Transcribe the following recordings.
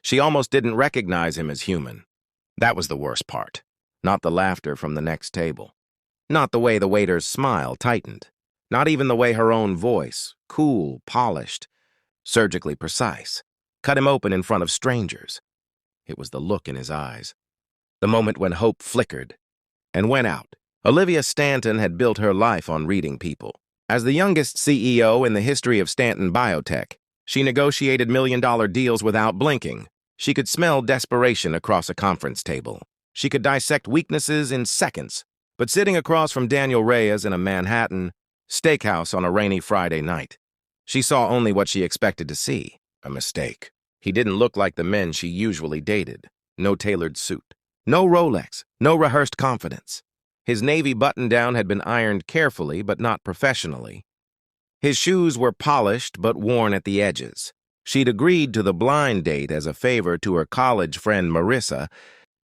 She almost didn't recognize him as human. That was the worst part. Not the laughter from the next table. Not the way the waiter's smile tightened. Not even the way her own voice, cool, polished, surgically precise, cut him open in front of strangers. It was the look in his eyes. The moment when hope flickered and went out. Olivia Stanton had built her life on reading people. As the youngest CEO in the history of Stanton Biotech, she negotiated million-dollar deals without blinking. She could smell desperation across a conference table. She could dissect weaknesses in seconds. But sitting across from Daniel Reyes in a Manhattan steakhouse on a rainy Friday night, she saw only what she expected to see, a mistake. He didn't look like the men she usually dated. No tailored suit. No Rolex. No rehearsed confidence. His navy button-down had been ironed carefully, but not professionally. His shoes were polished, but worn at the edges. She'd agreed to the blind date as a favor to her college friend Marissa,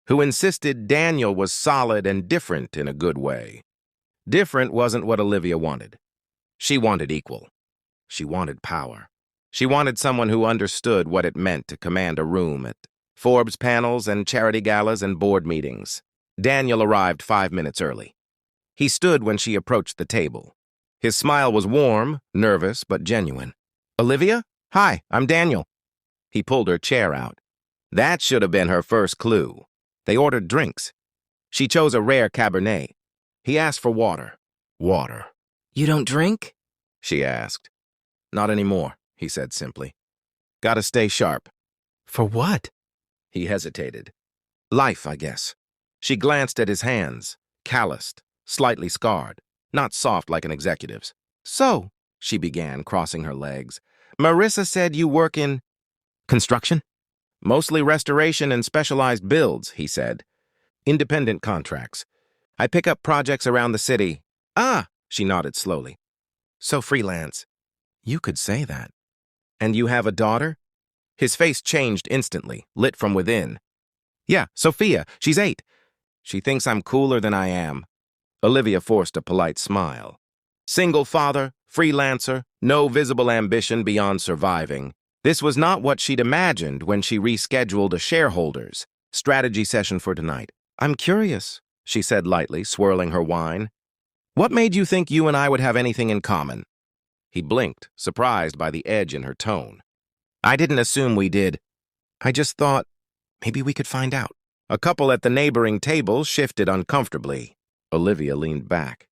who insisted Daniel was solid and different in a good way. Different wasn't what Olivia wanted. She wanted equal. She wanted power. She wanted someone who understood what it meant to command a room at Forbes panels and charity galas and board meetings. Daniel arrived 5 minutes early. He stood when she approached the table. His smile was warm, nervous, but genuine. "Olivia? Hi, I'm Daniel." He pulled her chair out. That should have been her first clue. They ordered drinks. She chose a rare Cabernet. He asked for water. Water. "You don't drink?" she asked. "Not anymore," he said simply. "Gotta stay sharp." "For what?" He hesitated. "Life, I guess." She glanced at his hands, calloused, slightly scarred, not soft like an executive's. "So," she began, crossing her legs, "Marissa said you work in construction?" "Mostly restoration and specialized builds," he said. "Independent contracts. I pick up projects around the city." "Ah," she nodded slowly. "So freelance." "You could say that." "And you have a daughter?" His face changed instantly, lit from within. "Yeah, Sophia. She's 8. She thinks I'm cooler than I am." Olivia forced a polite smile. Single father, freelancer, no visible ambition beyond surviving. This was not what she'd imagined when she rescheduled a shareholders' strategy session for tonight. "I'm curious," she said lightly, swirling her wine. "What made you think you and I would have anything in common?" He blinked, surprised by the edge in her tone. "I didn't assume we did. I just thought maybe we could find out." A couple at the neighboring table shifted uncomfortably. Olivia leaned back.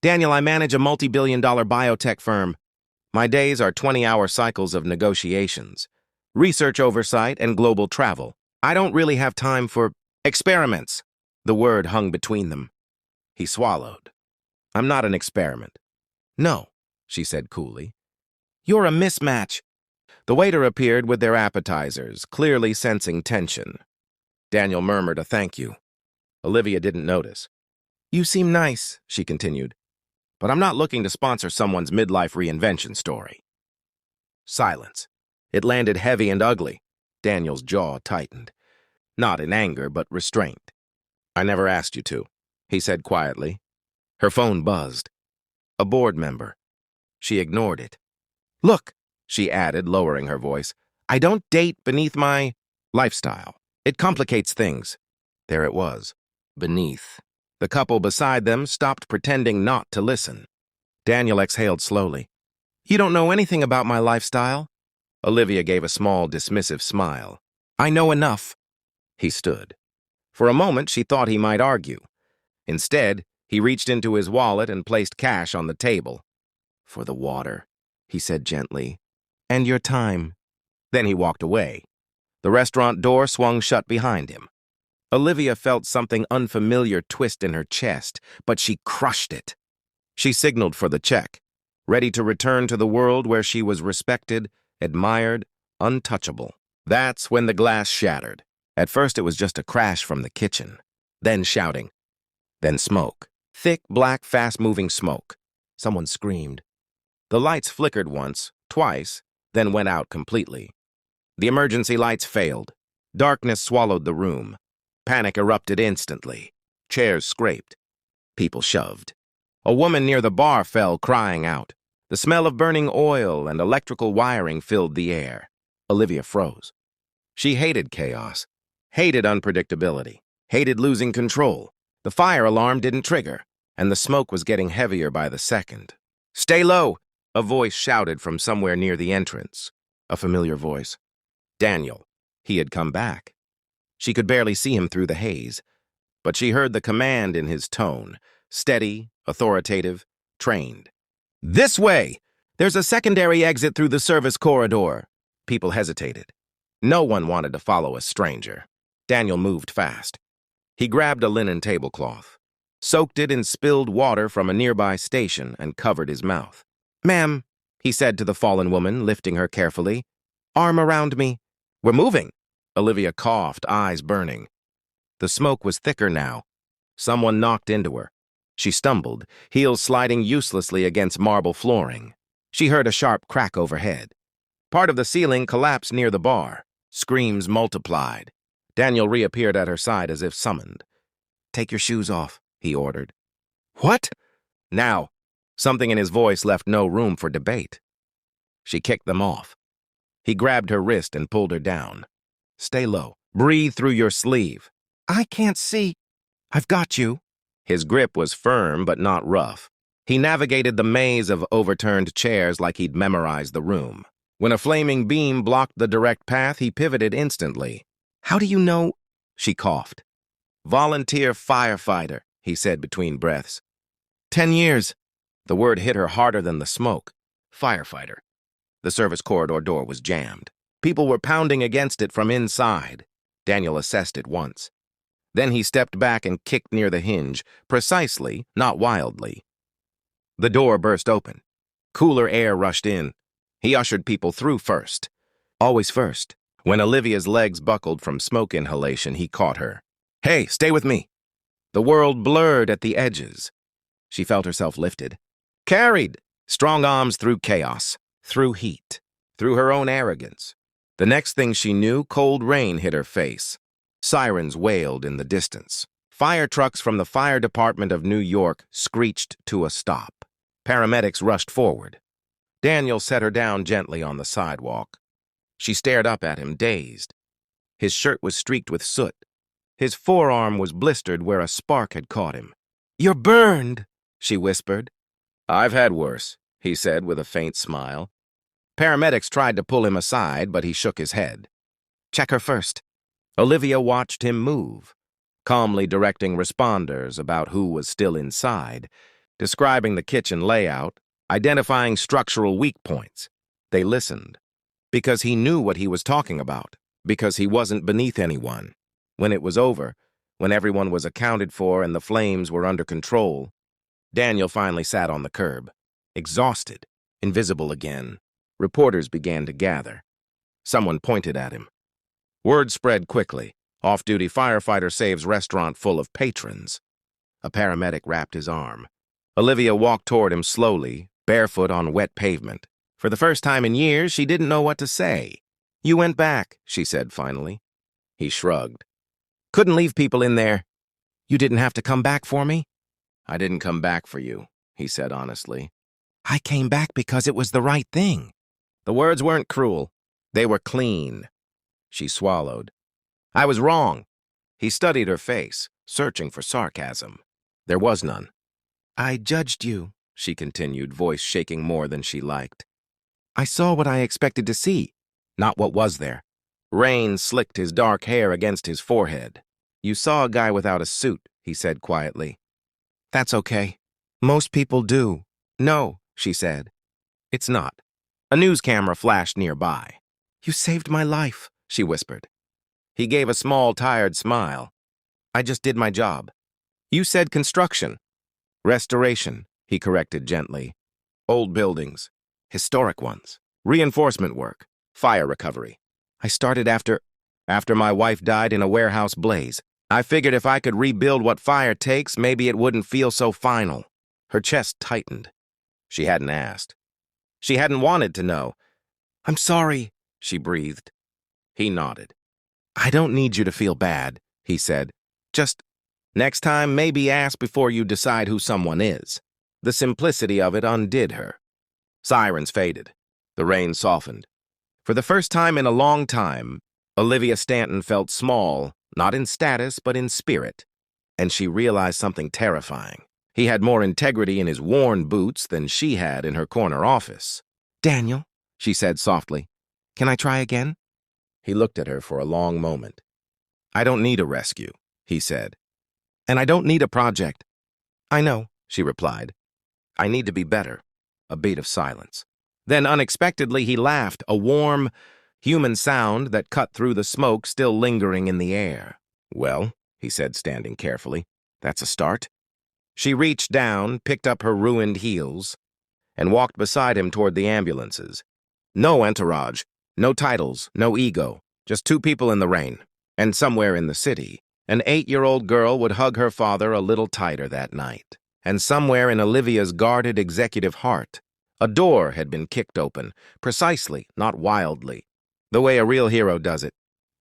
"Daniel, I manage a multi-billion-dollar biotech firm. My days are 20-hour cycles of negotiations, research oversight, and global travel. I don't really have time for experiments." The word hung between them. He swallowed. "I'm not an experiment." "No," she said coolly. "You're a mismatch." The waiter appeared with their appetizers, clearly sensing tension. Daniel murmured a thank you. Olivia didn't notice. "You seem nice," she continued, "but I'm not looking to sponsor someone's midlife reinvention story." Silence. It landed heavy and ugly. Daniel's jaw tightened. Not in anger, but restraint. "I never asked you to," he said quietly. Her phone buzzed. A board member. She ignored it. "Look," she added, lowering her voice, "I don't date beneath my lifestyle. It complicates things." There it was. Beneath. The couple beside them stopped pretending not to listen. Daniel exhaled slowly. "You don't know anything about my lifestyle?" Olivia gave a small, dismissive smile. "I know enough." He stood. For a moment, she thought he might argue. Instead, he reached into his wallet and placed cash on the table. "For the water," he said gently. "And your time." Then he walked away. The restaurant door swung shut behind him. Olivia felt something unfamiliar twist in her chest, but she crushed it. She signaled for the check, ready to return to the world where she was respected, admired, untouchable. That's when the glass shattered. At first it was just a crash from the kitchen. Then shouting. Then smoke. Thick, black, fast-moving smoke. Someone screamed. The lights flickered once, twice, then went out completely. The emergency lights failed. Darkness swallowed the room. Panic erupted instantly. Chairs scraped. People shoved. A woman near the bar fell, crying out. The smell of burning oil and electrical wiring filled the air. Olivia froze. She hated chaos, hated unpredictability, hated losing control. The fire alarm didn't trigger, and the smoke was getting heavier by the second. "Stay low!" a voice shouted from somewhere near the entrance. A familiar voice. Daniel. He had come back. She could barely see him through the haze, but she heard the command in his tone, steady, authoritative, trained. "This way! There's a secondary exit through the service corridor." People hesitated. No one wanted to follow a stranger. Daniel moved fast. He grabbed a linen tablecloth, soaked it in spilled water from a nearby station, and covered his mouth. "Ma'am," he said to the fallen woman, lifting her carefully. "Arm around me." "We're moving." Olivia coughed, eyes burning. The smoke was thicker now. Someone knocked into her. She stumbled, heels sliding uselessly against marble flooring. She heard a sharp crack overhead. Part of the ceiling collapsed near the bar. Screams multiplied. Daniel reappeared at her side as if summoned. "Take your shoes off," he ordered. "What?" "Now." Something in his voice left no room for debate. She kicked them off. He grabbed her wrist and pulled her down. "Stay low. Breathe through your sleeve." "I can't see." "I've got you." His grip was firm but not rough. He navigated the maze of overturned chairs like he'd memorized the room. When a flaming beam blocked the direct path, he pivoted instantly. "How do you know?" She coughed. "Volunteer firefighter," he said between breaths. 10 years. The word hit her harder than the smoke. Firefighter. The service corridor door was jammed. People were pounding against it from inside. Daniel assessed it once. Then he stepped back and kicked near the hinge, precisely, not wildly. The door burst open. Cooler air rushed in. He ushered people through first. Always first. When Olivia's legs buckled from smoke inhalation, he caught her. "Hey, stay with me." The world blurred at the edges. She felt herself lifted. Carried. Strong arms through chaos, through heat, through her own arrogance. The next thing she knew, cold rain hit her face. Sirens wailed in the distance. Fire trucks from the fire department of New York screeched to a stop. Paramedics rushed forward. Daniel set her down gently on the sidewalk. She stared up at him, dazed. His shirt was streaked with soot. His forearm was blistered where a spark had caught him. "You're burned," she whispered. "I've had worse," he said with a faint smile. Paramedics tried to pull him aside, but he shook his head. "Check her first." Olivia watched him move, calmly directing responders about who was still inside, describing the kitchen layout, identifying structural weak points. They listened, because he knew what he was talking about, because he wasn't beneath anyone. When it was over, when everyone was accounted for and the flames were under control, Daniel finally sat on the curb, exhausted, invisible again. Reporters began to gather. Someone pointed at him. Word spread quickly. Off-duty firefighter saves restaurant full of patrons. A paramedic wrapped his arm. Olivia walked toward him slowly, barefoot on wet pavement. For the first time in years, she didn't know what to say. "You went back," she said finally. He shrugged. "Couldn't leave people in there." "You didn't have to come back for me?" "I didn't come back for you," he said honestly. "I came back because it was the right thing." The words weren't cruel. They were clean. She swallowed. "I was wrong." He studied her face, searching for sarcasm. There was none. "I judged you," she continued, voice shaking more than she liked. "I saw what I expected to see, not what was there." Rain slicked his dark hair against his forehead. "You saw a guy without a suit," he said quietly. "That's okay. Most people do." "No," she said. "It's not." A news camera flashed nearby. "You saved my life," she whispered. He gave a small, tired smile. "I just did my job." "You said construction." "Restoration," he corrected gently. "Old buildings. Historic ones. Reinforcement work. Fire recovery. I started after my wife died in a warehouse blaze. I figured if I could rebuild what fire takes, maybe it wouldn't feel so final." Her chest tightened. She hadn't asked. She hadn't wanted to know. "I'm sorry," she breathed. He nodded. "I don't need you to feel bad," he said. "Just next time, maybe ask before you decide who someone is." The simplicity of it undid her. Sirens faded. The rain softened. For the first time in a long time, Olivia Stanton felt small, not in status, but in spirit, and she realized something terrifying. He had more integrity in his worn boots than she had in her corner office. "Daniel," she said softly, "can I try again?" He looked at her for a long moment. "I don't need a rescue," he said. "And I don't need a project." "I know," she replied. "I need to be better." A beat of silence. Then unexpectedly he laughed, a warm, human sound that cut through the smoke still lingering in the air. "Well," he said, standing carefully, "that's a start." She reached down, picked up her ruined heels, and walked beside him toward the ambulances. No entourage, no titles, no ego, just two people in the rain. And somewhere in the city, an 8-year-old girl would hug her father a little tighter that night. And somewhere in Olivia's guarded executive heart, a door had been kicked open, precisely, not wildly, the way a real hero does it.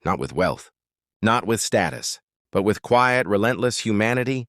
Not with wealth, not with status, but with quiet, relentless humanity